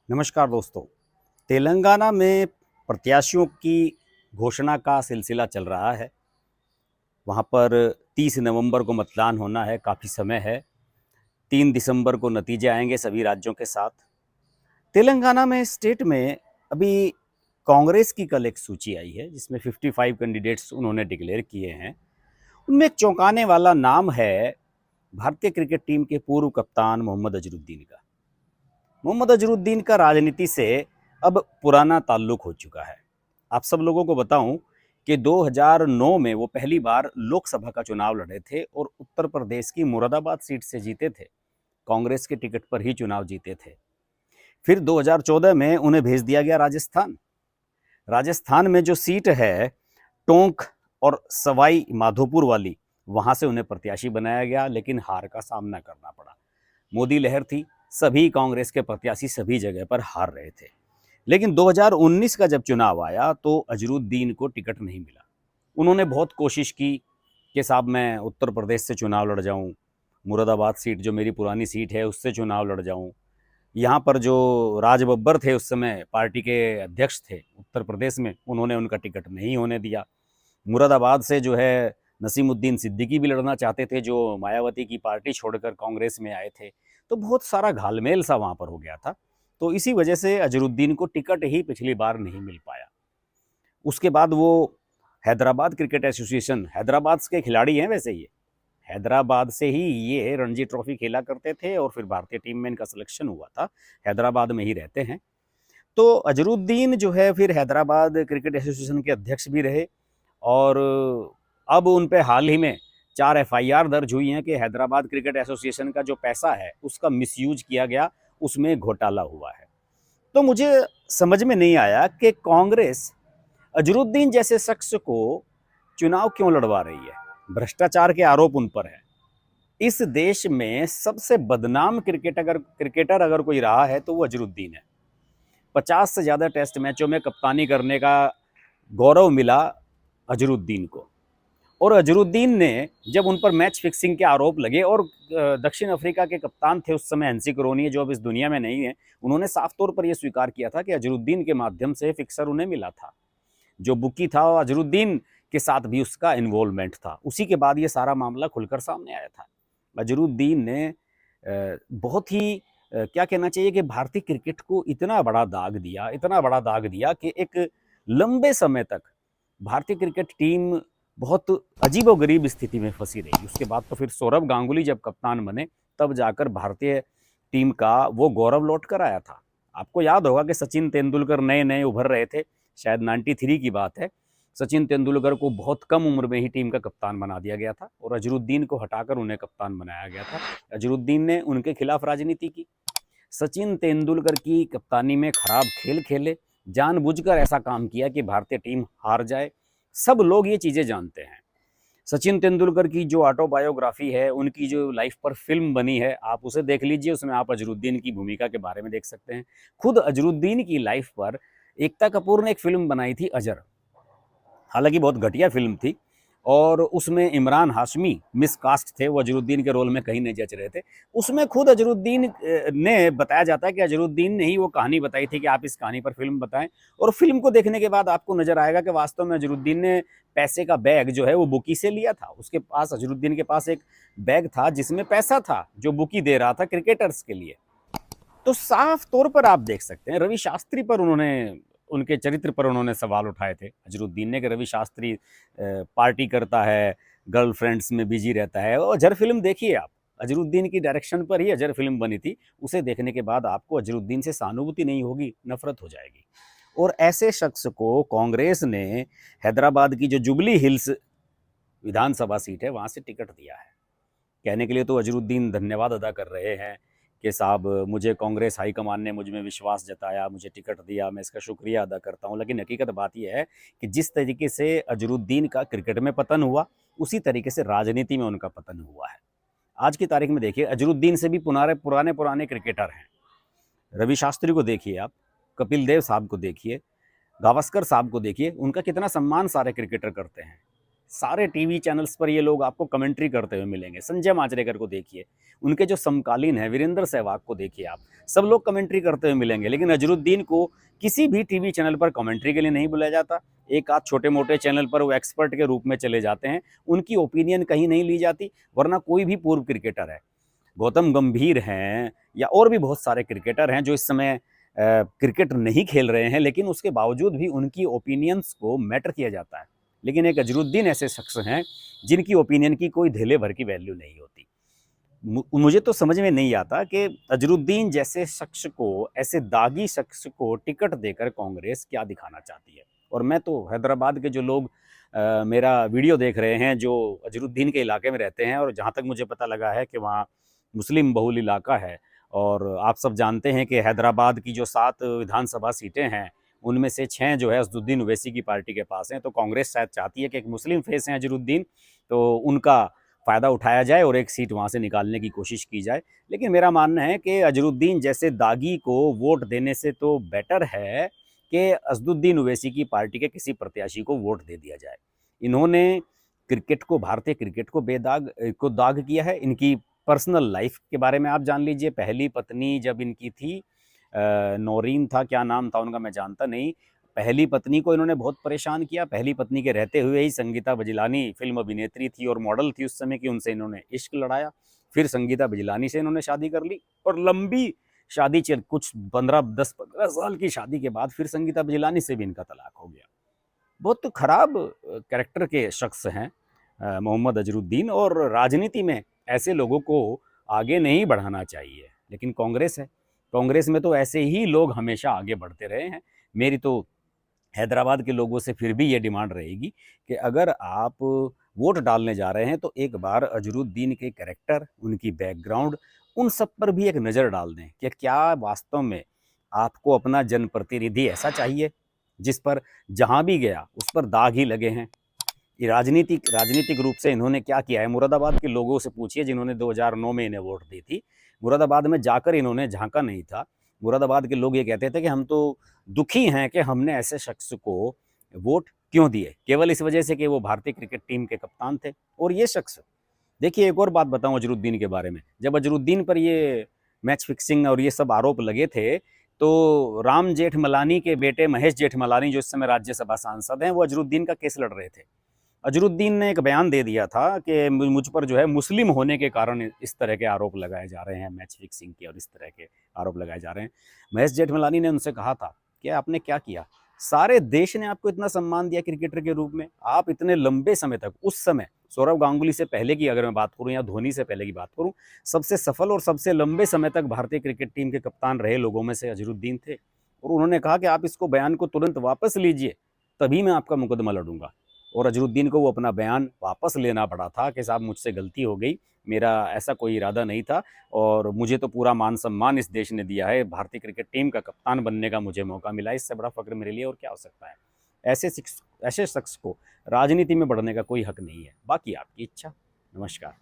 नमस्कार दोस्तों। तेलंगाना में प्रत्याशियों की घोषणा का सिलसिला चल रहा है। वहाँ पर 30 नवंबर को मतदान होना है, काफ़ी समय है। 3 दिसंबर को नतीजे आएंगे सभी राज्यों के साथ। तेलंगाना में स्टेट में अभी कांग्रेस की कल एक सूची आई है जिसमें 55 कैंडिडेट्स उन्होंने डिक्लेयर किए हैं। उनमें एक चौंकाने वाला नाम है भारतीय क्रिकेट टीम के पूर्व कप्तान मोहम्मद अजरुद्दीन का। मोहम्मद अजरुद्दीन का राजनीति से अब पुराना ताल्लुक हो चुका है। आप सब लोगों को बताऊं कि 2009 में वो पहली बार लोकसभा का चुनाव लड़े थे और उत्तर प्रदेश की मुरादाबाद सीट से जीते थे। कांग्रेस के टिकट पर ही चुनाव जीते थे। फिर 2014 में उन्हें भेज दिया गया राजस्थान। राजस्थान में जो सीट है टोंक और सवाई माधोपुर वाली, वहां से उन्हें प्रत्याशी बनाया गया, लेकिन हार का सामना करना पड़ा। मोदी लहर थी, सभी कांग्रेस के प्रत्याशी सभी जगह पर हार रहे थे। लेकिन 2019 का जब चुनाव आया तो अजरुद्दीन को टिकट नहीं मिला। उन्होंने बहुत कोशिश की कि साहब मैं उत्तर प्रदेश से चुनाव लड़ जाऊं, मुरादाबाद सीट जो मेरी पुरानी सीट है उससे चुनाव लड़ जाऊं। यहाँ पर जो राज बब्बर थे उस समय पार्टी के अध्यक्ष थे उत्तर प्रदेश में, उन्होंने उनका टिकट नहीं होने दिया। मुरादाबाद से जो है नसीमुद्दीन सिद्दीकी भी लड़ना चाहते थे, जो मायावती की पार्टी छोड़कर कांग्रेस में आए थे। तो बहुत सारा घालमेल सा वहाँ पर हो गया था। तो इसी वजह से अजरुद्दीन को टिकट ही पिछली बार नहीं मिल पाया। उसके बाद वो हैदराबाद क्रिकेट एसोसिएशन, हैदराबाद के खिलाड़ी हैं वैसे ये, हैदराबाद से ही ये रणजी ट्रॉफी खेला करते थे और फिर भारतीय टीम में इनका सिलेक्शन हुआ था। हैदराबाद में ही रहते हैं। तो अजरुद्दीन जो है फिर हैदराबाद क्रिकेट एसोसिएशन के अध्यक्ष भी रहे। और अब उन पे हाल ही में 4 एफआईआर दर्ज हुई हैं कि हैदराबाद क्रिकेट एसोसिएशन का जो पैसा है उसका मिसयूज किया गया, उसमें घोटाला हुआ है। तो मुझे समझ में नहीं आया कि कांग्रेस अजरुद्दीन जैसे शख्स को चुनाव क्यों लड़वा रही है। भ्रष्टाचार के आरोप उन पर है। इस देश में सबसे बदनाम क्रिकेटर अगर कोई रहा है तो वो अजरुद्दीन है। 50 से ज्यादा टेस्ट मैचों में कप्तानी करने का गौरव मिला अजरुद्दीन को। और अजरुद्दीन ने जब उन पर मैच फिक्सिंग के आरोप लगे, और दक्षिण अफ्रीका के कप्तान थे उस समय हैंसी करोनी, जो अब इस दुनिया में नहीं है, उन्होंने साफ तौर पर यह स्वीकार किया था कि अजरुद्दीन के माध्यम से फिक्सर उन्हें मिला था। जो बुकी था अजरुद्दीन के साथ भी उसका इन्वॉल्वमेंट था। उसी के बाद ये सारा मामला खुलकर सामने आया था। अजरुद्दीन ने बहुत ही क्या कहना चाहिए कि भारतीय क्रिकेट को इतना बड़ा दाग दिया, इतना बड़ा दाग दिया कि एक लंबे समय तक भारतीय क्रिकेट टीम बहुत अजीबोगरीब स्थिति में फंसी रही। उसके बाद तो फिर सौरव गांगुली जब कप्तान बने तब जाकर भारतीय टीम का वो गौरव लौट कर आया था। आपको याद होगा कि सचिन तेंदुलकर नए नए उभर रहे थे, शायद 93 की बात है। सचिन तेंदुलकर को बहुत कम उम्र में ही टीम का कप्तान बना दिया गया था और अजरुद्दीन को हटाकर उन्हें कप्तान बनाया गया था। अजरुद्दीन ने उनके खिलाफ राजनीति की। सचिन तेंदुलकर की कप्तानी में खराब खेल खेले, जानबूझकर ऐसा काम किया कि भारतीय टीम हार जाए। सब लोग ये चीजें जानते हैं। सचिन तेंदुलकर की जो ऑटोबायोग्राफी है, उनकी जो लाइफ पर फिल्म बनी है, आप उसे देख लीजिए। उसमें आप अजरुद्दीन की भूमिका के बारे में देख सकते हैं। खुद अजरुद्दीन की लाइफ पर एकता कपूर ने एक फिल्म बनाई थी अजर, हालांकि बहुत घटिया फिल्म थी। और उसमें इमरान हाशमी मिसकास्ट थे, वो अजरुद्दीन के रोल में कहीं नहीं जच रहे थे। उसमें खुद अजरुद्दीन ने बताया जाता है कि अजरुद्दीन ने ही वो कहानी बताई थी कि आप इस कहानी पर फिल्म बताएं। और फिल्म को देखने के बाद आपको नजर आएगा कि वास्तव में अजरुद्दीन ने पैसे का बैग जो है वो बुकी से लिया था। उसके पास, अजरुद्दीन के पास एक बैग था जिसमें पैसा था जो बुकी दे रहा था क्रिकेटर्स के लिए। तो साफ तौर पर आप देख सकते हैं रवि शास्त्री पर उन्होंने, उनके चरित्र पर उन्होंने सवाल उठाए थे अजरुद्दीन ने कि रवि शास्त्री पार्टी करता है, गर्लफ्रेंड्स में बिजी रहता है। और अजर फिल्म देखिए आप, अजरुद्दीन की डायरेक्शन पर ही अजर फिल्म बनी थी। उसे देखने के बाद आपको अजरुद्दीन से सहानुभूति नहीं होगी, नफरत हो जाएगी। और ऐसे शख्स को कांग्रेस ने हैदराबाद की जो जुबली हिल्स विधानसभा सीट है वहां से टिकट दिया है। कहने के लिए तो अजरुद्दीन धन्यवाद अदा कर रहे हैं कि साहब मुझे कांग्रेस हाईकमान ने मुझ में विश्वास जताया, मुझे टिकट दिया, मैं इसका शुक्रिया अदा करता हूं। लेकिन हकीकत बात यह है कि जिस तरीके से अजरुद्दीन का क्रिकेट में पतन हुआ, उसी तरीके से राजनीति में उनका पतन हुआ है। आज की तारीख में देखिए, अजरुद्दीन से भी पुराने पुराने पुराने क्रिकेटर हैं। रवि शास्त्री को देखिए आप, कपिल देव साहब को देखिए, गावस्कर साहब को देखिए, उनका कितना सम्मान सारे क्रिकेटर करते हैं। सारे टीवी चैनल्स पर ये लोग आपको कमेंट्री करते हुए मिलेंगे। संजय मांजरेकर को देखिए, उनके जो समकालीन हैं वीरेंद्र सहवाग को देखिए आप, सब लोग कमेंट्री करते हुए मिलेंगे। लेकिन अजरुद्दीन को किसी भी टीवी चैनल पर कमेंट्री के लिए नहीं बुलाया जाता। एक आध छोटे-मोटे चैनल पर वो एक्सपर्ट के रूप में चले जाते हैं, उनकी ओपिनियन कहीं नहीं ली जाती। वरना कोई भी पूर्व क्रिकेटर है, गौतम गंभीर हैं या और भी बहुत सारे क्रिकेटर हैं जो इस समय क्रिकेट नहीं खेल रहे हैं, लेकिन उसके बावजूद भी उनकी ओपिनियंस को मैटर किया जाता है। लेकिन एक अजरुद्दीन ऐसे शख्स हैं जिनकी ओपिनियन की कोई धेले भर की वैल्यू नहीं होती। मुझे तो समझ में नहीं आता कि अजरुद्दीन जैसे शख्स को, ऐसे दागी शख्स को टिकट देकर कांग्रेस क्या दिखाना चाहती है। और मैं तो हैदराबाद के जो लोग मेरा वीडियो देख रहे हैं, जो अजरुद्दीन के इलाके में रहते हैं, और जहाँ तक मुझे पता लगा है कि वहाँ मुस्लिम बहुल इलाका है, और आप सब जानते हैं कि हैदराबाद की जो 7 विधानसभा सीटें हैं, उनमें से 6 जो है असदुद्दीन ओवैसी की पार्टी के पास हैं। तो कांग्रेस शायद चाहती है कि एक मुस्लिम फेस हैं अजरुद्दीन, तो उनका फ़ायदा उठाया जाए और एक सीट वहाँ से निकालने की कोशिश की जाए। लेकिन मेरा मानना है कि अजरुद्दीन जैसे दागी को वोट देने से तो बेटर है कि असदुद्दीन ओवैसी की पार्टी के किसी प्रत्याशी को वोट दे दिया जाए। इन्होंने क्रिकेट को, भारतीय क्रिकेट को दाग किया है। इनकी पर्सनल लाइफ के बारे में आप जान लीजिए। पहली पत्नी जब इनकी थी, नौरीन था, क्या नाम था उनका मैं जानता नहीं। पहली पत्नी को इन्होंने बहुत परेशान किया। पहली पत्नी के रहते हुए ही संगीता बजलानी फिल्म अभिनेत्री थी और मॉडल थी उस समय की, उनसे इन्होंने इश्क लड़ाया। फिर संगीता बजलानी से इन्होंने शादी कर ली और लंबी शादी चल, कुछ 10-15 साल की शादी के बाद फिर संगीता बजलानी से भी इनका तलाक हो गया। बहुत खराब कैरेक्टर के शख्स हैं मोहम्मद अजरुद्दीन, और राजनीति में ऐसे लोगों को आगे नहीं बढ़ाना चाहिए। लेकिन कांग्रेस है, कांग्रेस में तो ऐसे ही लोग हमेशा आगे बढ़ते रहे हैं। मेरी तो हैदराबाद के लोगों से फिर भी ये डिमांड रहेगी कि अगर आप वोट डालने जा रहे हैं तो एक बार अजरुद्दीन के कैरेक्टर, उनकी बैकग्राउंड, उन सब पर भी एक नज़र डाल दें कि क्या वास्तव में आपको अपना जनप्रतिनिधि ऐसा चाहिए जिस पर जहाँ भी गया उस पर दाग ही लगे हैं। ये राजनीतिक रूप से इन्होंने क्या किया है, मुरादाबाद के लोगों से पूछिए जिन्होंने 2009 में इन्हें वोट दी थी। मुरादाबाद में जाकर इन्होंने झांका नहीं था। मुरादाबाद के लोग ये कहते थे कि हम तो दुखी हैं कि हमने ऐसे शख्स को वोट क्यों दिए, केवल इस वजह से कि वो भारतीय क्रिकेट टीम के कप्तान थे। और ये शख्स, देखिए एक और बात बताऊं अजरुद्दीन के बारे में, जब अजरुद्दीन पर ये मैच फिक्सिंग और ये सब आरोप लगे थे, तो राम जेठमलानी के बेटे महेश जेठमलानी जो इस समय राज्यसभा सांसद हैं, वो अजरुद्दीन का केस लड़ रहे थे। अजरुद्दीन ने एक बयान दे दिया था कि मुझ पर जो है मुस्लिम होने के कारण इस तरह के आरोप लगाए जा रहे हैं, मैच फिक्सिंग के और इस तरह के आरोप लगाए जा रहे हैं। महेश जेठमलानी ने उनसे कहा था कि आपने क्या किया, सारे देश ने आपको इतना सम्मान दिया क्रिकेटर के रूप में, आप इतने लंबे समय तक, उस समय सौरव गांगुली से पहले की अगर मैं बात करूं या धोनी से पहले की बात करूं, सबसे सफल और सबसे लंबे समय तक भारतीय क्रिकेट टीम के कप्तान रहे लोगों में से अजरुद्दीन थे। और उन्होंने कहा कि आप इसको बयान को तुरंत वापस लीजिए, तभी मैं आपका मुकदमा लड़ूंगा। और अजरुद्दीन को वो अपना बयान वापस लेना पड़ा था कि साहब मुझसे गलती हो गई, मेरा ऐसा कोई इरादा नहीं था, और मुझे तो पूरा मान सम्मान इस देश ने दिया है, भारतीय क्रिकेट टीम का कप्तान बनने का मुझे मौका मिला, इससे बड़ा फ़ख्र मेरे लिए और क्या हो सकता है। ऐसे शख्स को राजनीति में बढ़ने का कोई हक नहीं है। बाकी आपकी इच्छा। नमस्कार।